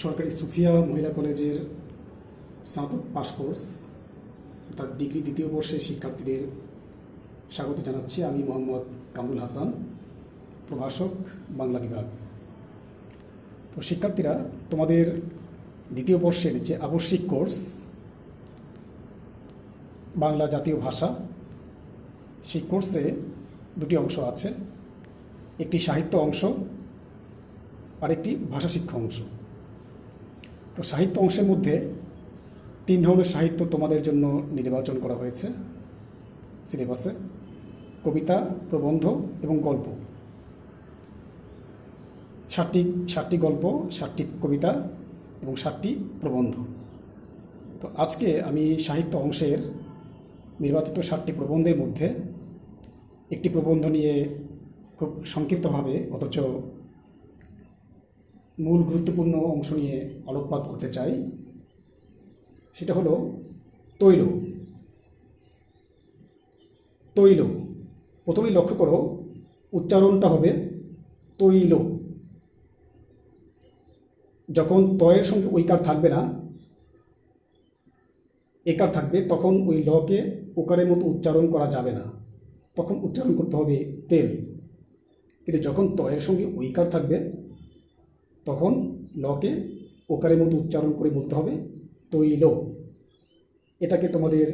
সরকারি সুফিয়া মহিলা কলেজের স্নাতক পাশ কোর্স অর্থাৎ ডিগ্রি দ্বিতীয় বর্ষের শিক্ষার্থীদের স্বাগত জানাচ্ছি। আমি মোহাম্মদ কামরুল হাসান, প্রভাষক, বাংলা বিভাগ। তো শিক্ষার্থীরা, তোমাদের দ্বিতীয় বর্ষের যে আবশ্যিক কোর্স বাংলা জাতীয় ভাষা, সেই কোর্সে দুটি অংশ আছে, একটি সাহিত্য অংশ আর একটি ভাষা শিক্ষা অংশ। তো সাহিত্য অংশের মধ্যে 3 ধরনের সাহিত্য তোমাদের জন্য নির্বাচন করা হয়েছে সিলেবাসে: কবিতা, প্রবন্ধ এবং গল্প। 7টি গল্প, 7টি কবিতা এবং 7টি প্রবন্ধ। তো আজকে আমি সাহিত্য অংশের নির্বাচিত 7টি প্রবন্ধের মধ্যে একটি প্রবন্ধ নিয়ে খুব সংক্ষিপ্তভাবে অথচ মূল গুরুত্বপূর্ণ অংশ নিয়ে আলোকপাত করতে চাই। সেটা হলো তৈল। তৈল, প্রথমেই লক্ষ্য করো, উচ্চারণটা হবে তৈল। যখন তয়ের সঙ্গে ঐকার থাকবে না, একার থাকবে, তখন ওই লকে ওকারের মতো উচ্চারণ করা যাবে না, তখন উচ্চারণ করতে হবে তেল। কিন্তু যখন তয়ের সঙ্গে ঐকার থাকবে, তখন লকে ওকারের মতো উচ্চারণ করে বলতে হবে তৈল। এটাকে তোমাদের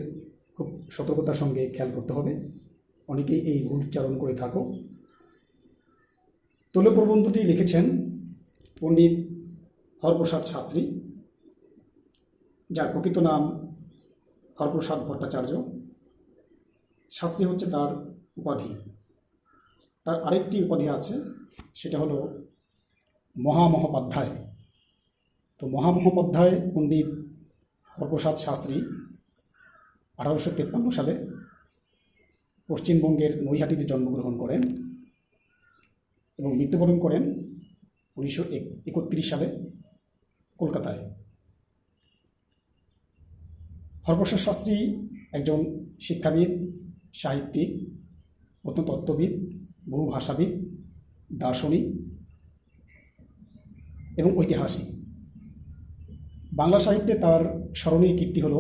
খুব সতর্কতার সঙ্গে খেয়াল করতে হবে, অনেকেই এই ভুল উচ্চারণ করে থাকো। তৈল প্রবন্ধটি লিখেছেন পণ্ডিত হরপ্রসাদ শাস্ত্রী, যার প্রকৃত নাম হরপ্রসাদ ভট্টাচার্য। শাস্ত্রী হচ্ছে তার উপাধি। তার আরেকটি উপাধি আছে, সেটা হলো মহামহোপাধ্যায়। তো মহামহোপাধ্যায় পণ্ডিত হরপ্রসাদ শাস্ত্রী 1853 সালে পশ্চিমবঙ্গের নৈহাটিতে জন্মগ্রহণ করেন এবং মৃত্যুবরণ করেন 1931 সালে কলকাতায়। হরপ্রসাদ শাস্ত্রী একজন শিক্ষাবিদ, সাহিত্যিক, প্রত্নতত্ত্ববিদ, বহুভাষাবিদ, দার্শনিক এবং ঐতিহাসিক। বাংলা সাহিত্যে তার স্মরণীয় কীর্তি হল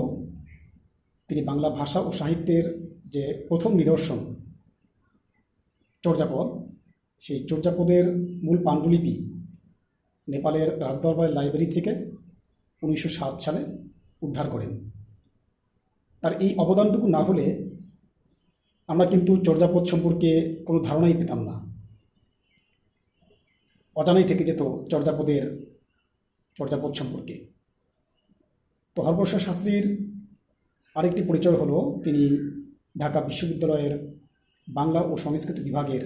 তিনি বাংলা ভাষা ও সাহিত্যের যে প্রথম নিদর্শন চর্যাপদ, সেই চর্যাপদের মূল পাণ্ডুলিপি নেপালের রাজদরবার লাইব্রেরি থেকে 1907 সালে উদ্ধার করেন। তার এই অবদানটুকু না হলে আমরা কিন্তু চর্যাপদ সম্পর্কে কোনো ধারণাই পেতাম না, অজানাই থেকে যেত চর্যাপদ সম্পর্কে। তো হরপ্রসাদ শাস্ত্রীর আরেকটি পরিচয় হলো তিনি ঢাকা বিশ্ববিদ্যালয়ের বাংলা ও সংস্কৃত বিভাগের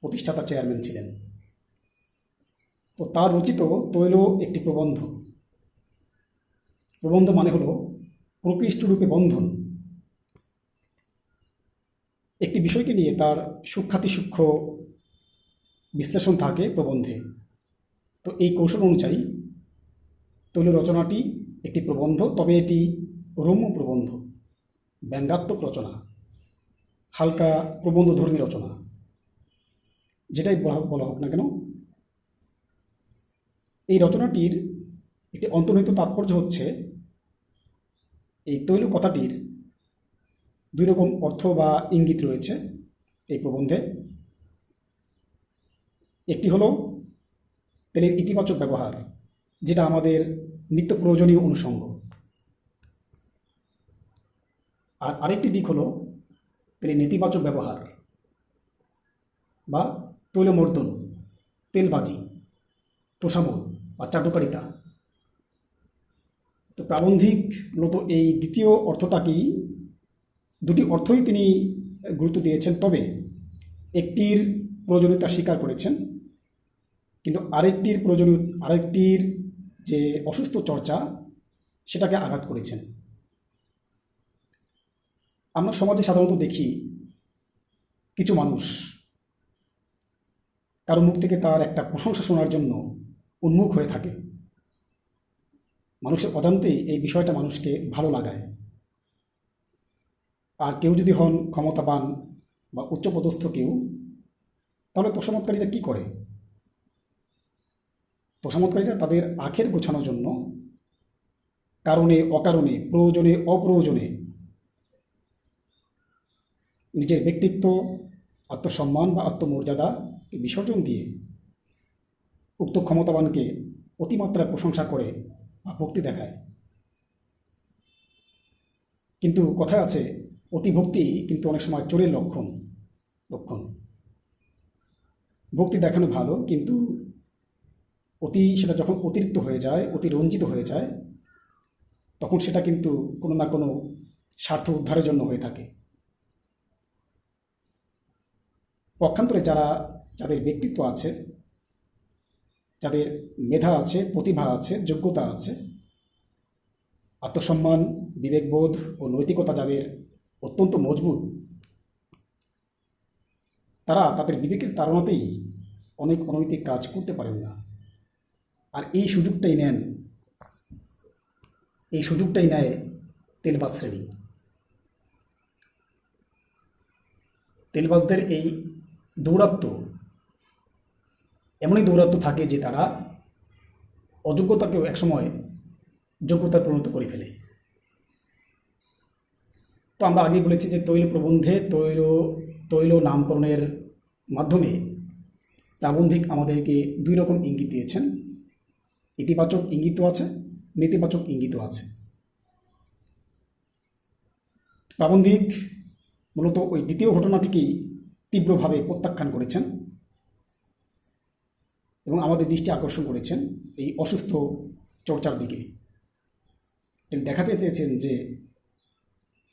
প্রতিষ্ঠাতা চেয়ারম্যান ছিলেন। তো তার রচিত তৈল একটি প্রবন্ধ। প্রবন্ধ মানে হলো প্রকৃষ্টরূপে বন্ধন। একটি বিষয়কে নিয়ে তার সূক্ষ্মাতি সূক্ষ্ম বিশ্লেষণ থাকে প্রবন্ধে। তো এই কৌশল অনুযায়ী তৈল রচনাটি একটি প্রবন্ধ, তবে এটি রম্য প্রবন্ধ, ব্যঙ্গাত্মক রচনা, হালকা প্রবন্ধধর্মী রচনা, যেটাই বলা হোক না কেন। এই রচনাটির একটি অন্তর্নিহিত তাৎপর্য হচ্ছে, এই তৈল কথাটির 2 রকম অর্থ বা ইঙ্গিত রয়েছে এই প্রবন্ধে। একটি হলো তেলের ইতিবাচক ব্যবহার, যেটা আমাদের নিত্য প্রয়োজনীয় অনুষঙ্গ। আর আরেকটি দিক হলো তেলের নেতিবাচক ব্যবহার বা তৈলমর্দন, তেলবাজি, তোষামোদ বা চাটুকারিতা। তো প্রাবন্ধিক মূলত এই দ্বিতীয় অর্থটাকেই, 2টি অর্থই তিনি গুরুত্ব দিয়েছেন, তবে একটির প্রয়োজনীয়তা স্বীকার করেছেন, কিন্তু আরেকটির যে অসুস্থ চর্চা, সেটাকে আঘাত করেছেন। আমরা সমাজে সাধারণত দেখি কিছু মানুষ কারো মুখ থেকে তার একটা প্রশংসা শোনার জন্য উন্মুখ হয়ে থাকে। মানুষের অজান্তেই এই বিষয়টা মানুষকে ভালো লাগায়। আর কেউ যদি হন ক্ষমতাবান বা উচ্চপদস্থ কেউ, তাহলে তোষামোদকারীরা কী করে? তোষামতকারীরা তাদের আখের গোছানোর জন্য কারণে অকারণে, প্রয়োজনে অপ্রয়োজনে নিজের ব্যক্তিত্ব, আত্মসম্মান বা আত্মমর্যাদাকে বিসর্জন দিয়ে উক্ত ক্ষমতাবানকে অতিমাত্রায় প্রশংসা করে বা ভক্তি দেখায়। কিন্তু কথায় আছে, অতিভক্তি কিন্তু অনেক সময় চোরের লক্ষণ। ভক্তি দেখানো ভালো, কিন্তু সেটা যখন অতিরিক্ত হয়ে যায়, অতিরঞ্জিত হয়ে যায়, তখন সেটা কিন্তু কোনো না কোনো স্বার্থ উদ্ধারের জন্য হয়ে থাকে। পক্ষান্তরে যাদের ব্যক্তিত্ব আছে, যাদের মেধা আছে, প্রতিভা আছে, যোগ্যতা আছে, আত্মসম্মান, বিবেকবোধ ও নৈতিকতা যাদের অত্যন্ত মজবুত, তারা তাদের বিবেকের তাড়নাতেই অনেক অনৈতিক কাজ করতে পারেন না। আর এই সুযোগটাই নেয় তেলবাজ শ্রেণী। তেলবাজদের এই এমনই দৌরাত্ম্য থাকে যে তারা অযোগ্যতাকেও একসময় যোগ্যতায় পরিণত করে ফেলে। তো আমরা আগেই বলেছি যে তৈল প্রবন্ধে তৈল নামকরণের মাধ্যমে প্রাবন্ধিক আমাদেরকে দুই রকম ইঙ্গিত দিয়েছেন। ইতিবাচক ইঙ্গিতও আছে, নেতিবাচক ইঙ্গিতও আছে। প্রাবন্ধিক মূলত ওই দ্বিতীয় ঘটনাটিকেই তীব্রভাবে প্রত্যাখ্যান করেছেন এবং আমাদের দৃষ্টি আকর্ষণ করেছেন এই অসুস্থ চর্চার দিকে। তিনি দেখাতে চেয়েছেন যে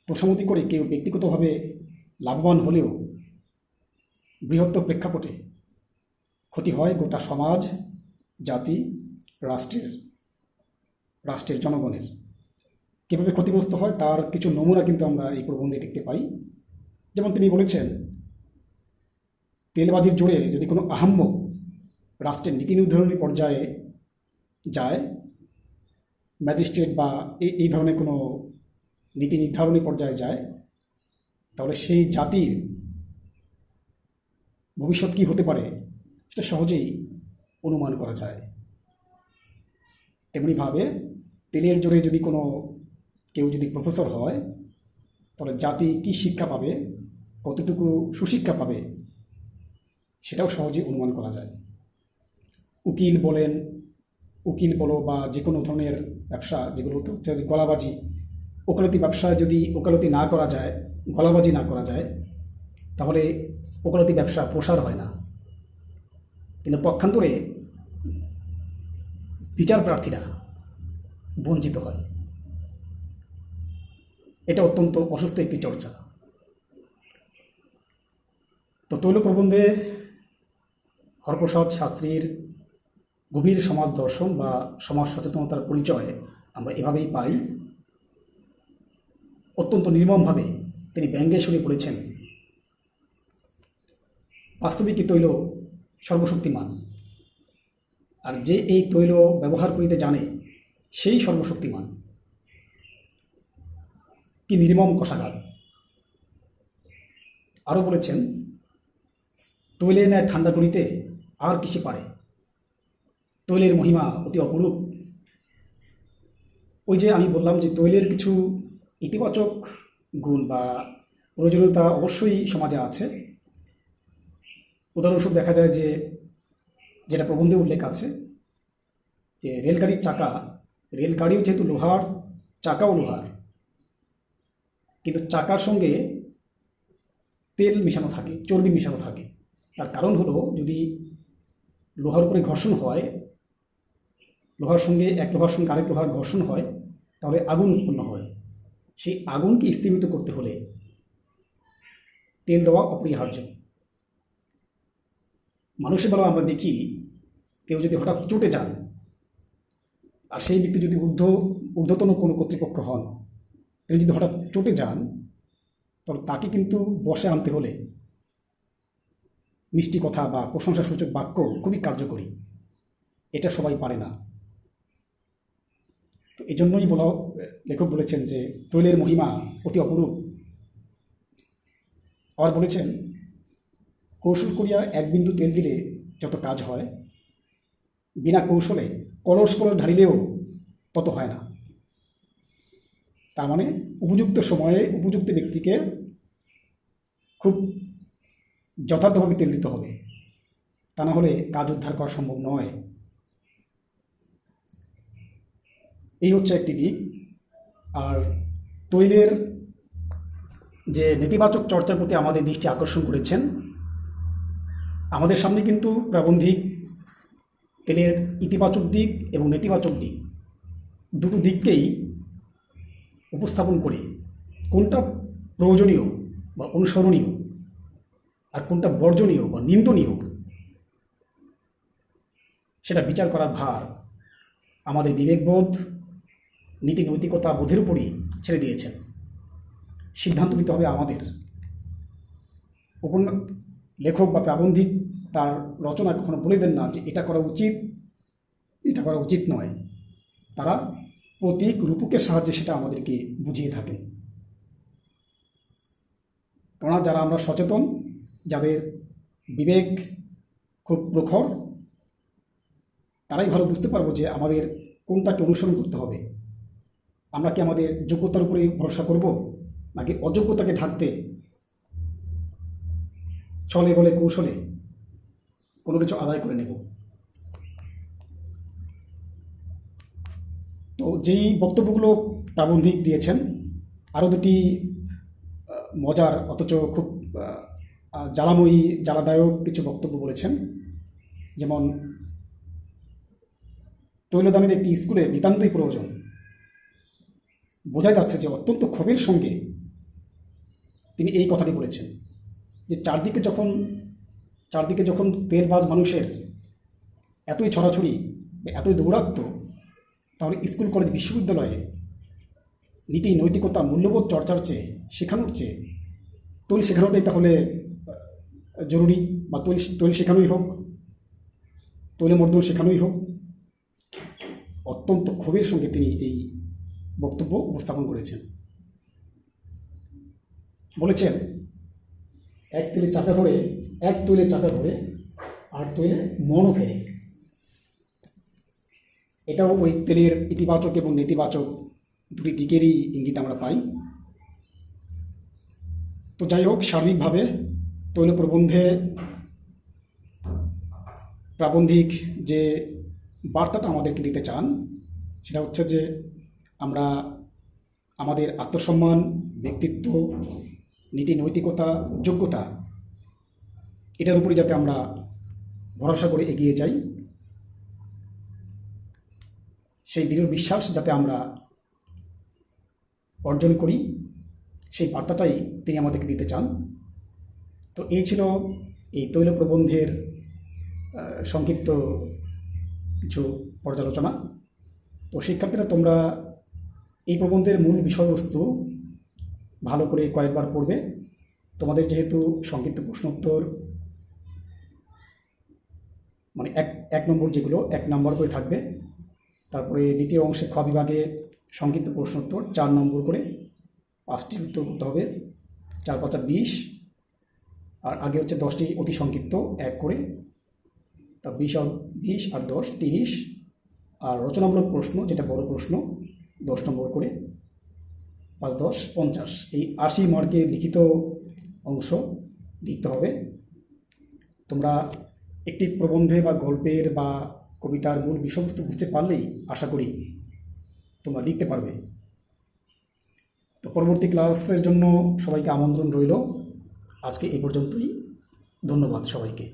তোষামতি করে কেউ ব্যক্তিগতভাবে লাভবান হলেও বৃহত্তর প্রেক্ষাপটে ক্ষতি হয় গোটা সমাজ, জাতি, রাষ্ট্রের জনগণের। কীভাবে ক্ষতিগ্রস্ত হয় তার কিছু নমুনা কিন্তু আমরা এই প্রবন্ধে দেখতে পাই। যেমন তিনি বলেছেন, তেলবাজির জোরে যদি কোনো আহাম্মক রাষ্ট্রের নীতি নির্ধারণী পর্যায়ে যায়, ম্যাজিস্ট্রেট বা এই ধরনের কোনো নীতি নির্ধারণী পর্যায়ে যায়, তাহলে সেই জাতির ভবিষ্যৎ কী হতে পারে সেটা সহজেই অনুমান করা যায়। তেমনিভাবে তেলের জোরে যদি কেউ যদি প্রফেসর হয়, তাহলে জাতি কী শিক্ষা পাবে, কতটুকু সুশিক্ষা পাবে, সেটাও সহজেই অনুমান করা যায়। উকিল বলো বা যে কোনো ধরনের ব্যবসা যেগুলো হচ্ছে গলাবাজি, ওকালতি ব্যবসায় যদি ওকালতি না করা যায়, গলাবাজি না করা যায়, তাহলে ওকালতি ব্যবসা প্রসার হয় না। কিন্তু পক্ষান্তরে বিচার প্রার্থীরা বঞ্চিত হয়। এটা অত্যন্ত অসুস্থ একটি চর্চা। তো তৈল প্রবন্ধে হরপ্রসাদ শাস্ত্রীর গভীর সমাজ দর্শন বা সমাজ সচেতনতার পরিচয় আমরা এভাবেই পাই। অত্যন্ত নির্মমভাবে তিনি ব্যঙ্গে সুরে বলেছেন, বাস্তবিকই তৈল সর্বশক্তিমান, আর যে এই তৈল ব্যবহার করিতে জানে সেই সর্বশক্তিমান। কি নির্মম কষাঘাত! আরও বলেছেন, তৈলে নেয় ঠান্ডা করিতে আর কিসে পারে, তৈলের মহিমা অতি অপরূপ। ওই যে আমি বললাম যে তৈলের কিছু ইতিবাচক গুণ বা প্রয়োজনীয়তা অবশ্যই সমাজে আছে। উদাহরণস্বরূপ দেখা যায় যে, যেটা প্রবন্ধে উল্লেখ আছে, যে রেলগাড়িও যেহেতু লোহার, চাকাও লোহার, কিন্তু চাকার সঙ্গে তেল মেশানো থাকে, চর্বি মেশানো থাকে। তার কারণ হলো, যদি লোহার উপরে ঘর্ষণ হয়, লোহার সঙ্গে আরেক লোহার ঘর্ষণ হয়, তাহলে আগুন উৎপন্ন হয়। সেই আগুনকে স্থিমিত করতে হলে তেল দেওয়া অপরিহার্য। মানুষের বেলা আমরা দেখি, কেউ যদি হঠাৎ চটে যান, আর সেই ব্যক্তি যদি ঊর্ধ্বতন কোনো কর্তৃপক্ষ হন, তিনি যদি হঠাৎ চটে যান, তাহলে তাকে কিন্তু বশে আনতে হলে মিষ্টি কথা বা প্রশংসাসূচক বাক্য খুবই কার্যকরী। এটা সবাই পারে না। তো এই জন্যই লেখক বলেছেন যে তৈলের মহিমা অতি অপরূপ। আবার বলেছেন, কৌশল করিয়া এক বিন্দু তেল দিলে যত কাজ হয়, বিনা কৌশলে কলস কলস ঢালিলেও তত হয় না। তার মানে উপযুক্ত সময়ে উপযুক্ত ব্যক্তিকে খুব যথার্থভাবে তেল দিতে হবে, তা না হলে কাজ উদ্ধার করা সম্ভব নয়। এই হচ্ছে একটি দিক। আর তৈলের যে নেতিবাচক চর্চার প্রতি আমাদের দৃষ্টি আকর্ষণ করেছেন, আমাদের সামনে কিন্তু প্রাবন্ধিক তেলের ইতিবাচক দিক এবং নেতিবাচক দিক দুটো দিককেই উপস্থাপন করে কোনটা প্রয়োজনীয় বা অনুসরণীয় আর কোনটা বর্জনীয় বা নিন্দনীয় সেটা বিচার করার ভার আমাদের বিবেকবোধ, নীতি নৈতিকতা বোধের উপরই ছেড়ে দিয়েছেন। সিদ্ধান্ত নিতে হবে আমাদের। লেখক বা প্রাবন্ধিক তার রচনা কখনো বলে দেন না যে এটা করা উচিত, এটা করা উচিত নয়। তারা প্রতীক রূপকের সাহায্যে সেটা আমাদেরকে বুঝিয়ে থাকেন। কেননা যারা আমরা সচেতন, যাদের বিবেক খুব প্রখর, তারাই ভালো বুঝতে পারবো যে আমাদের কোনটাকে অনুসরণ করতে হবে। আমরা কি আমাদের যোগ্যতার উপরে ভরসা করব, নাকি অযোগ্যতাকে ঢাকতে ছলে বলে কৌশলে কোনো কিছু আদায় করে নেব। তো যেই বক্তব্যগুলো প্রাবন্ধিক দিয়েছেন, আরও দুটি মজার অথচ খুব জ্বালাময়ী জ্বালাদায়ক কিছু বক্তব্য বলেছেন। যেমন তৈলদানের একটি স্কুলে নিতান্তই প্রয়োজন। বোঝা যাচ্ছে যে অত্যন্ত ক্ষোভের সঙ্গে তিনি এই কথাটি বলেছেন যে চারদিকে যখন তেলবাজ মানুষের এতই ছড়াছড়ি, এতই দৌরাত্ম্য, তাহলে স্কুল কলেজ বিশ্ববিদ্যালয়ে নীতি নৈতিকতা মূল্যবোধ চর্চার চেয়ে, শেখানোর চেয়ে তৈল শেখানোটাই তাহলে জরুরি, বা তৈল শেখানোই হোক, তৈলমর্দন শেখানোই হোক। অত্যন্ত ক্ষোভের সঙ্গে তিনি এই বক্তব্য উপস্থাপন করেছেন। বলেছেন, এক তৈলে চাপে ধরে আর তৈলে মনও ফেরে। এটাও ওই তেলের ইতিবাচক এবং নেতিবাচক দুটি দিকেরই ইঙ্গিত আমরা পাই। তো যাই হোক, সার্বিকভাবে তৈল প্রবন্ধে প্রাবন্ধিক যে বার্তাটা আমাদেরকে দিতে চান সেটা হচ্ছে যে আমরা আমাদের আত্মসম্মান, ব্যক্তিত্ব, নীতি নৈতিকতা, যোগ্যতা, এটার উপরে যাতে আমরা ভরসা করে এগিয়ে যাই, সেই দৃঢ় বিশ্বাস যাতে আমরা অর্জন করি, সেই বার্তাটাই তিনি আমাদেরকে দিতে চান। তো এই ছিল এই তৈল প্রবন্ধের সংক্ষিপ্ত কিছু পর্যালোচনা। তো শিক্ষার্থীরা, তোমরা এই প্রবন্ধের মূল বিষয়বস্তু ভালো করে কয়েকবার পড়বে। তোমাদের যেহেতু সংক্ষিপ্ত প্রশ্নোত্তর মানে এক নম্বর, যেগুলো 1 নম্বর করে থাকবে, তারপরে দ্বিতীয় অংশে খ বিভাগে সংক্ষিপ্ত প্রশ্নোত্তর 4 নম্বর করে 5টির উত্তর করতে হবে, 4 5 20, আর আগে হচ্ছে 10টি অতি সংক্ষিপ্ত 1 করে, তা 20 আর 10 30, আর রচনামূলক প্রশ্ন যেটা বড় প্রশ্ন 10 নম্বর করে, 5 10 50, এই 80 মার্কের লিখিত অংশ লিখতে হবে। তোমরা একটি প্রবন্ধে বা গল্পের বা কবিতার মূল বিষয়বস্তু বুঝতে পারলেই আশা করি তোমরা লিখতে পারবে। তো পরবর্তী ক্লাসের জন্য সবাইকে আমন্ত্রণ রইল। আজকে এই পর্যন্তই। ধন্যবাদ সবাইকে।